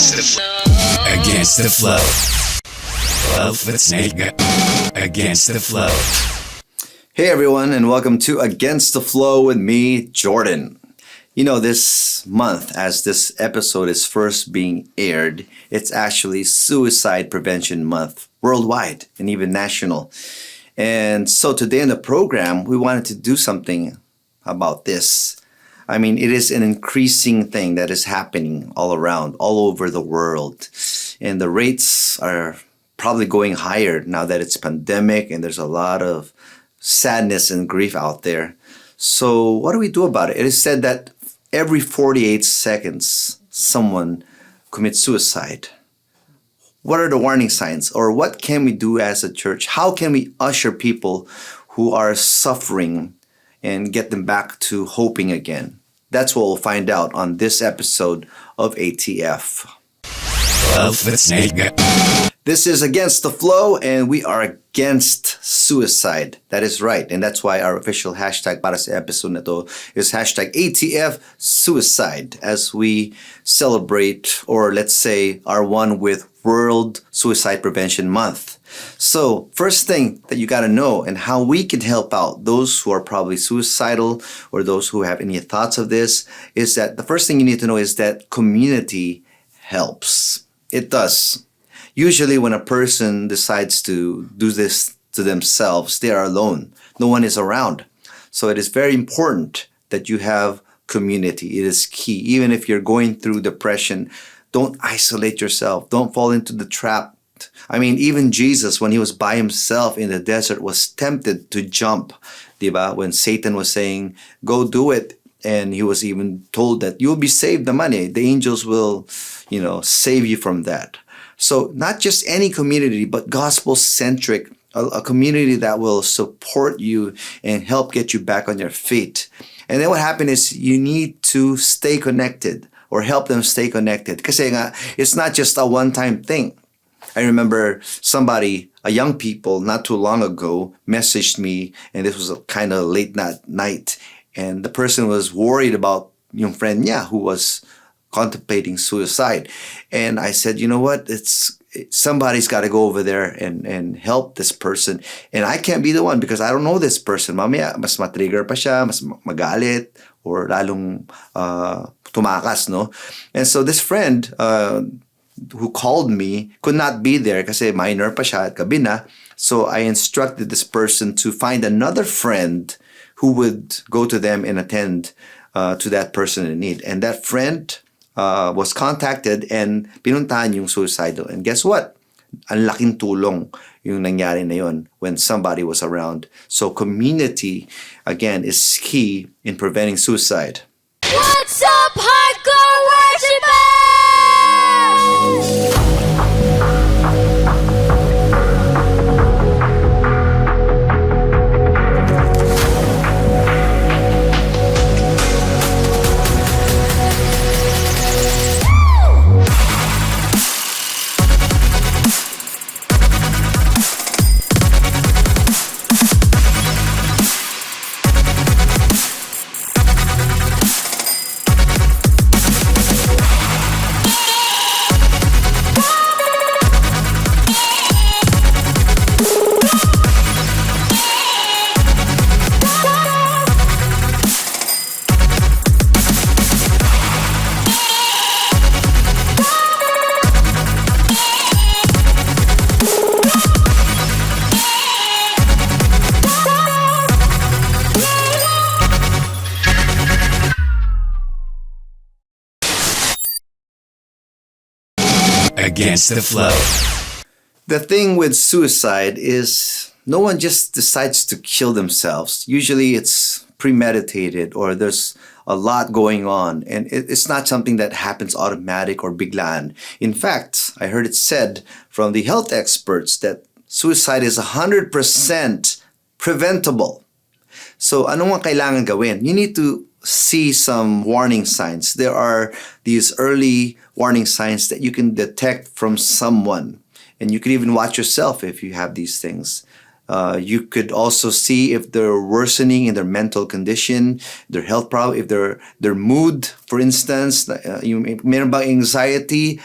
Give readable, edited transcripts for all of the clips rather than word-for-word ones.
Against the flow. Let's make it against the flow. Hey everyone, and welcome to Against the Flow with me, Jordan. You know, this month, as this episode is first being aired, it's actually Suicide Prevention Month worldwide and even national. And so today in the program, we wanted to do something about this. I mean, it is an increasing thing that is happening all around, all over the world. And the rates are probably going higher now that it's pandemic and there's a lot of sadness and grief out there. So what do we do about it? It is said that every 48 seconds, someone commits suicide. What are the warning signs? Or what can we do as a church? How can we usher people who are suffering and get them back to hoping again? That's what we'll find out on this episode of ATF. Let's make it. This is Against the Flow, and we are against suicide. That is right. And that's why our official hashtag para sa episode na to is hashtag ATF Suicide, as we celebrate, or let's say, are one with World Suicide Prevention Month. So, first thing that you got to know and how we can help out those who are probably suicidal or those who have any thoughts of this is that the first thing you need to know is that community helps. It does. Usually when a person decides to do this to themselves, they are alone. No one is around. So it is very important that you have community. It is key. Even if you're going through depression, don't isolate yourself. Don't fall into the trap. I mean, even Jesus, when he was by himself in the desert, was tempted to jump. Diba? When Satan was saying, go do it. And he was even told that you'll be saved the money. The angels will, save you from that. So not just any community, but gospel-centric, a community that will support you and help get you back on your feet. And then what happened is you need to stay connected or help them stay connected. Kasi nga, it's not just a one-time thing. I remember somebody, a young people, not too long ago, messaged me, and this was a kind of late night, and the person was worried about yung friend niya who was contemplating suicide. And I said, you know what, somebody's got to go over there and help this person. And I can't be the one because I don't know this person. Mamaya, mas matrigger pa siya, mas magalit, or lalong tumakas, no? And so this friend who called me could not be there kasi minor pa siya at gabi na. So I instructed this person to find another friend who would go to them and attend to that person in need. And that friend was contacted and pinuntahan yung suicidal. And guess what? Ang laking tulong yung nangyari na yun when somebody was around. So community, again, is key in preventing suicide. What's up, hardcore worshippers? Against the flow. The thing with suicide is no one just decides to kill themselves. Usually it's premeditated or there's a lot going on, and it's not something that happens automatic or biglaan. In fact, I heard it said from the health experts that suicide is 100% preventable. So ano nga kailangan gawin? You need to see some warning signs. There are these early warning signs that you can detect from someone. And you can even watch yourself if you have these things. You could also see if they're worsening in their mental condition, their health problem, if their mood, for instance, meron bang anxiety.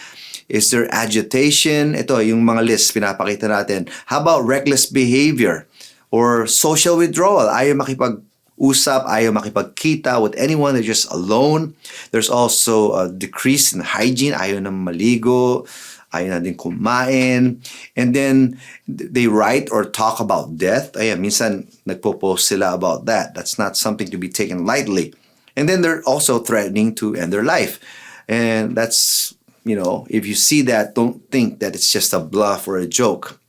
Is there agitation? Ito, yung mga list pinapakita natin. How about reckless behavior or social withdrawal? Ayaw makipag-usap, ayaw makipagkita with anyone. They're just alone. There's also a decrease in hygiene. Ayaw na maligo. Ayaw na din kumain. And then, they write or talk about death. Ayan, minsan nagpo-post sila about that. That's not something to be taken lightly. And then they're also threatening to end their life. And that's, if you see that, don't think that it's just a bluff or a joke.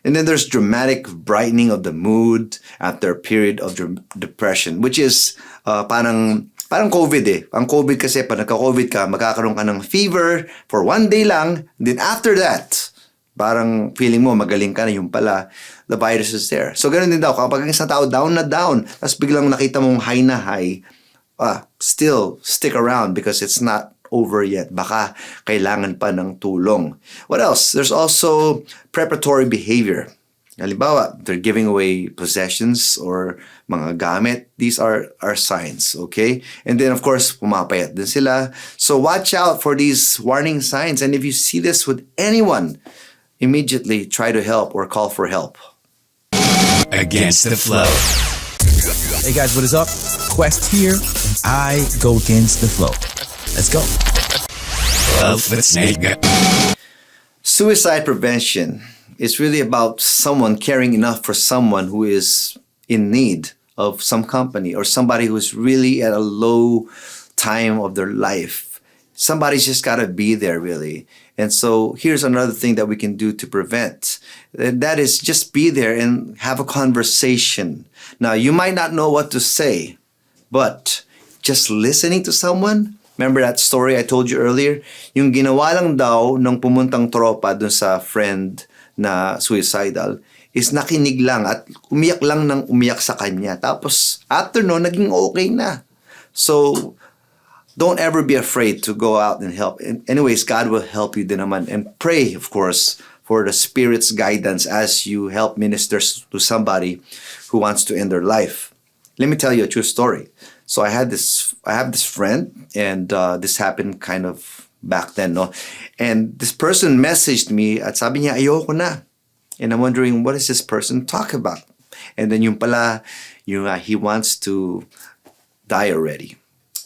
And then there's dramatic brightening of the mood after a period of depression, which is parang COVID eh. Ang COVID kasi, pag nagka-COVID ka, magkakaroon ka ng fever for one day lang. Then after that, parang feeling mo magaling ka na, yung pala, the virus is there. So ganun din daw, kapag isang tao down na down, tapos biglang nakita mong high na high, still stick around because it's not over yet. Baka kailangan pa ng tulong. What else? There's also preparatory behavior. Halimbawa, they're giving away possessions or mga gamit. These are signs, okay? And then, of course, pumapayat din sila. So watch out for these warning signs. And if you see this with anyone, immediately try to help or call for help. Against the flow. Hey guys, what is up? Quest here, and I go against the flow. Let's go. Love with Snake. Suicide prevention is really about someone caring enough for someone who is in need of some company or somebody who's really at a low time of their life. Somebody's just got to be there, really. And so here's another thing that we can do to prevent. That is just be there and have a conversation. Now, you might not know what to say, but just listening to someone. Remember that story I told you earlier? Yung ginawa lang daw ng pumuntang tropa dun sa friend na suicidal is nakinig lang at umiyak lang ng umiyak sa kanya. Tapos, after no, naging okay na. So, don't ever be afraid to go out and help. Anyways, God will help you din naman. And pray, of course, for the Spirit's guidance as you help minister to somebody who wants to end their life. Let me tell you a true story. So I have this friend, and this happened kind of back then, no? And this person messaged me at sabi niya, ayoko na. And I'm wondering, what does this person talk about? And then yung pala, he wants to die already.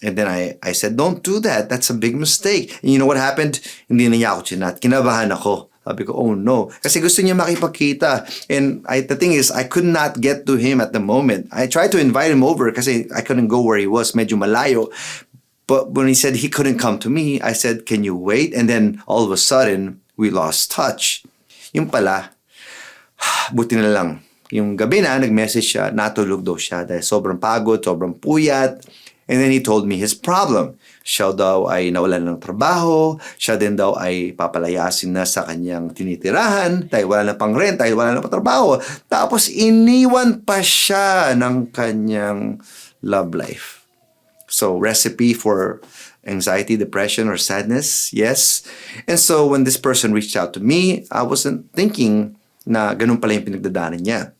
And then I said, don't do that. That's a big mistake. And you know what happened? Hindi na niya ako chinat. Kinabahan ako. Sabi ko, oh no. Kasi gusto niya makipagkita. And the thing is, I could not get to him at the moment. I tried to invite him over kasi I couldn't go where he was. Medyo malayo. But when he said he couldn't come to me, I said, can you wait? And then all of a sudden, we lost touch. Yung pala, buti na lang. Yung gabi na, nag-message siya, natulog daw siya dahil sobrang pagod, sobrang puyat. And then he told me his problem. Siya daw ay nawalan ng trabaho. Siya din daw ay papalayasin na sa kanyang tinitirahan dahil wala na pang rent, dahil wala na pang trabaho. Tapos iniwan pa siya ng kanyang love life. So, recipe for anxiety, depression, or sadness, yes. And so, when this person reached out to me, I wasn't thinking na ganun pala yung pinagdadaanan niya.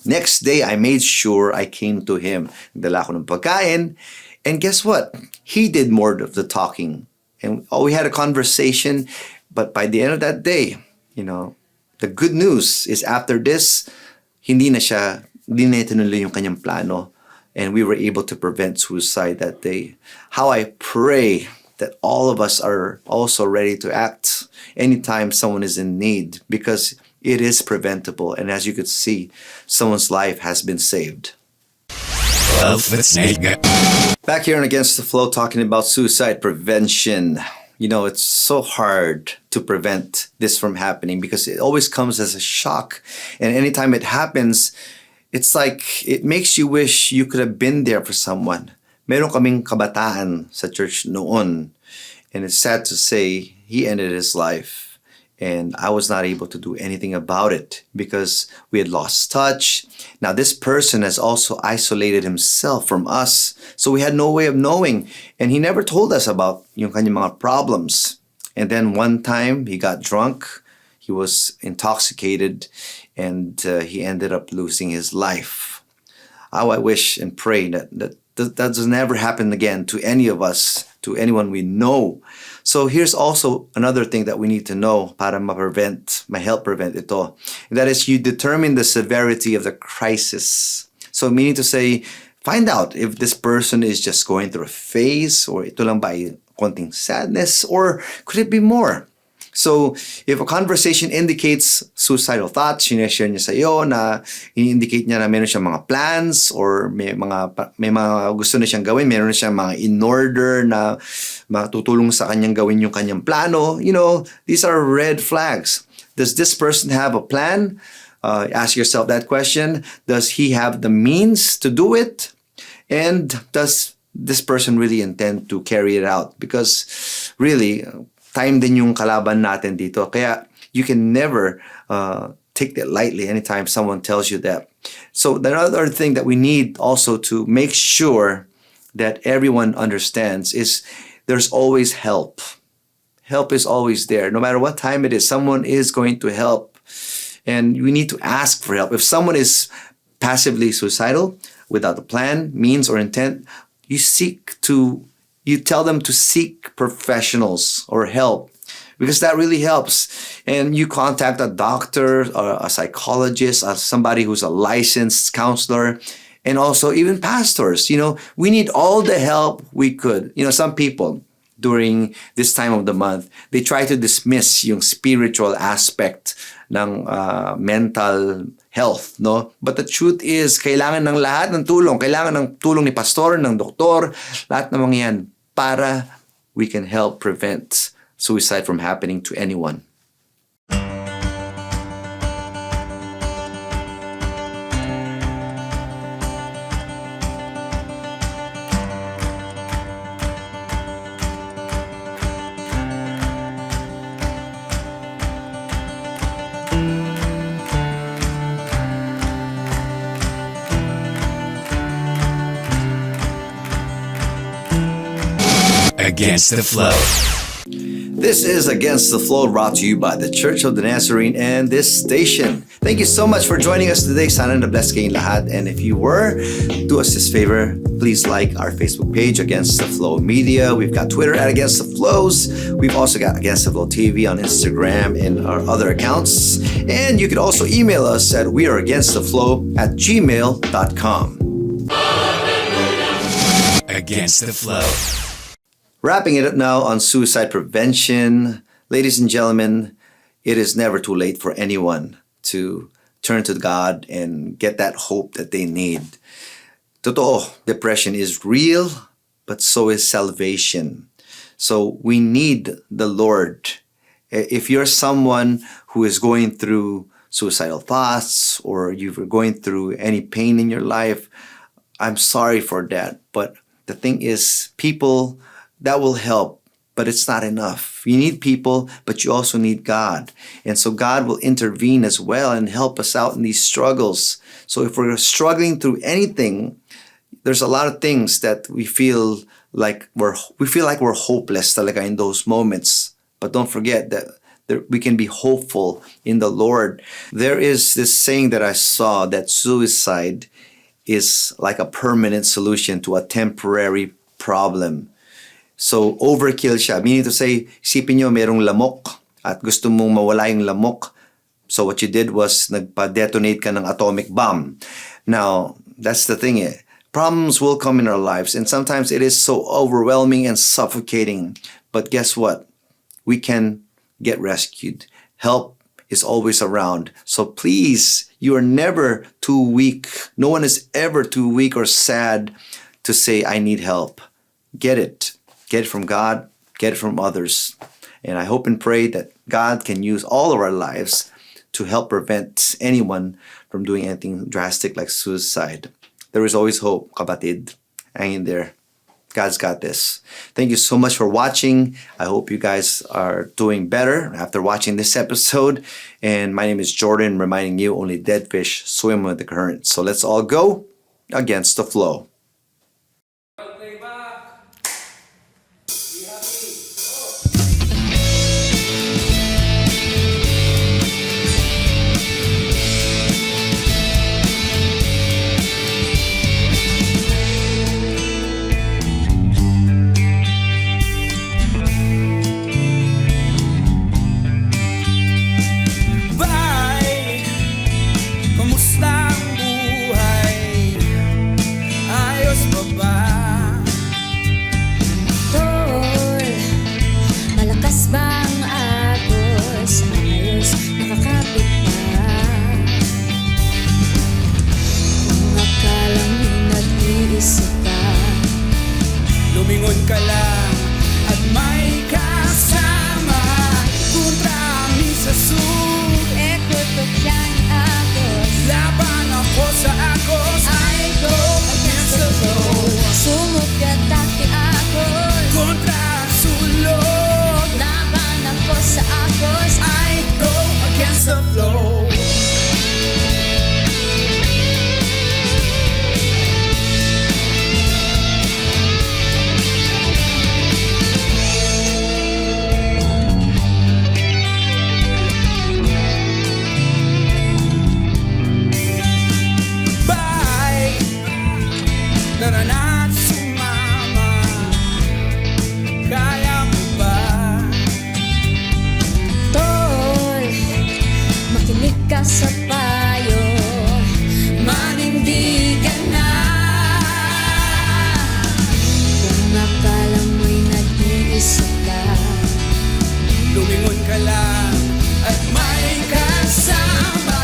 Next day, I made sure I came to him. Nagdala ko ng pagkain. And guess what? He did more of the talking. And we had a conversation. But by the end of that day, the good news is after this, hindi na itinuloy yung kanyang plano. And we were able to prevent suicide that day. How I pray that all of us are also ready to act anytime someone is in need, because it is preventable. And as you could see, someone's life has been saved. Love with Snake. Back here on Against the Flow, talking about suicide prevention. It's so hard to prevent this from happening because it always comes as a shock. And anytime it happens, it's like it makes you wish you could have been there for someone. Meron kaming kabataan sa church noon. And it's sad to say, he ended his life. And I was not able to do anything about it because we had lost touch. Now, this person has also isolated himself from us. So we had no way of knowing. And he never told us about yung kanyang mga problems. And then one time, he got drunk. He was intoxicated. And he ended up losing his life. How I wish and pray that doesn't ever happen again to any of us to anyone we know. So here's also another thing that we need to know para ma-help prevent ito. And that is you determine the severity of the crisis. So meaning to say, find out if this person is just going through a phase or ito lang ba ay konting sadness or could it be more? So, if a conversation indicates suicidal thoughts, sineshare niya sa iyo na i-indicate niya na meron siyang mga plans or may mga gusto na siyang gawin, meron na siyang mga in order na matutulong sa kanyang gawin yung kanyang plano, these are red flags. Does this person have a plan? Ask yourself that question. Does he have the means to do it? And does this person really intend to carry it out? Because really, time din yung kalaban natin dito. Kaya you can never take that lightly anytime someone tells you that. So the other thing that we need also to make sure that everyone understands is there's always help. Help is always there. No matter what time it is, someone is going to help. And we need to ask for help. If someone is passively suicidal, without a plan, means, or intent, you tell them to seek professionals or help because that really helps. And you contact a doctor or a psychologist or somebody who's a licensed counselor and also even pastors. We need all the help we could. Some people during this time of the month, they try to dismiss yung spiritual aspect ng mental health, no? But the truth is, kailangan ng lahat ng tulong. Kailangan ng tulong ni pastor, ng doktor, lahat ng mga yan para we can help prevent suicide from happening to anyone. Against the Flow. This is Against the Flow, brought to you by the Church of the Nazarene and this station. Thank you so much for joining us today. Sana na-bless kayong lahat. And if you were, do us this favor. Please like our Facebook page, Against the Flow Media. We've got Twitter at Against the Flows. We've also got Against the Flow TV on Instagram and our other accounts. And you can also email us at weareagainsttheflow@gmail.com. Against the Flow. Wrapping it up now on suicide prevention. Ladies and gentlemen, it is never too late for anyone to turn to God and get that hope that they need. Totoo, depression is real, but so is salvation. So we need the Lord. If you're someone who is going through suicidal thoughts or you're going through any pain in your life, I'm sorry for that. But the thing is, people, that will help, but it's not enough. You need people, but you also need God. And so God will intervene as well and help us out in these struggles. So if we're struggling through anything, there's a lot of things that we feel like we're hopeless talaga in those moments. But don't forget that we can be hopeful in the Lord. There is this saying that I saw that suicide is like a permanent solution to a temporary problem. So, overkill siya. Meaning to say, isipin nyo merong lamok at gusto mong mawala yung lamok. So, what you did was nagpa-detonate ka ng atomic bomb. Now, that's the thing eh. Problems will come in our lives and sometimes it is so overwhelming and suffocating. But guess what? We can get rescued. Help is always around. So please, you are never too weak. No one is ever too weak or sad to say, I need help. Get it. Get it from God. Get it from others. And I hope and pray that God can use all of our lives to help prevent anyone from doing anything drastic like suicide. There is always hope, kapatid. Hang in there. God's got this. Thank you so much for watching. I hope you guys are doing better after watching this episode. And my name is Jordan, reminding you only dead fish swim with the current. So let's all go against the flow. Lumingon ka lang at may kasama.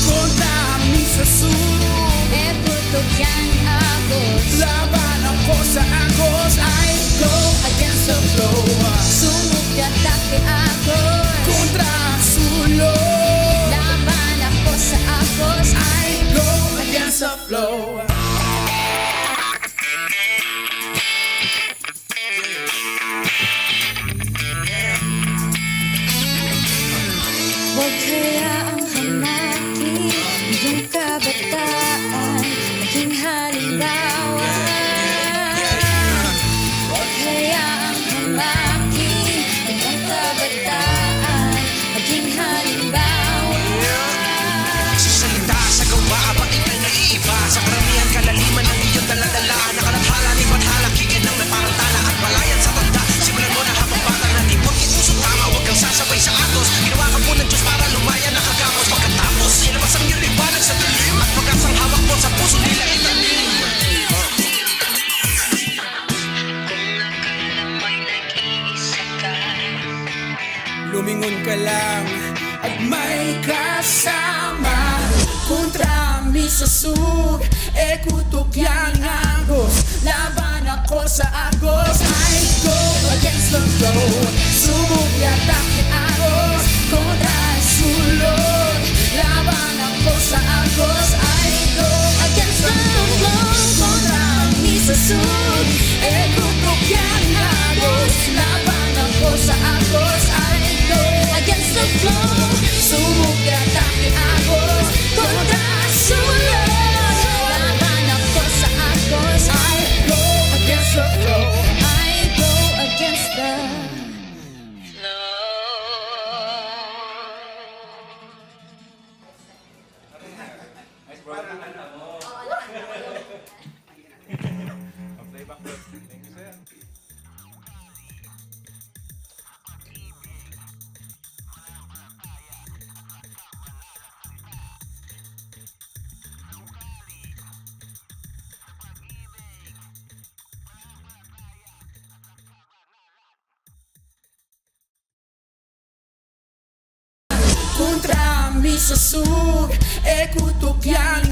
Kontra sa sulong, E putok yang agos. laban ako sa agos. I go against the flow. Sumugya taki agos. Kontra ang sulong, Laban ako sa agos. I go against the flow. Huwag hayaang hamakin iyong kabataan, maging halimbawa. Huwag hayaang hamakin iyong kabataan, maging halimbawa. Sa salita, sa gawa, pati kay naiiba. Sa karamihan kalaliman ng iyong daladala. Nakalathala ni Bathala, kigin ng may parang tala. At palayan sa tanda, simulan mo na habang bata. Na di huwag itusok tama, huwag kang sasabay sa atos. Ginawa ka po ng Diyos para lumaya, nakagapos. Pagkatapos, ilabas ang iyong liwanag sa dilim. At pag-asang hawak mo sa puso nila itanim. Lumingon ka lang at may kasama. Kontra sa sug, e kutok yang agos. Laban ako sa agos. I go against the flow. Sumugya taki agos. Kontra ang sulod, laban ako sa agos. I go against the flow. Kontra sa sug, e kutok yang agos. Laban ako sa agos. I go Against the flow, sumugya taki agos. kontra sulod. Laban ako sa agos. I go against the flow. I go against the Kontra sa sug, e kutok yang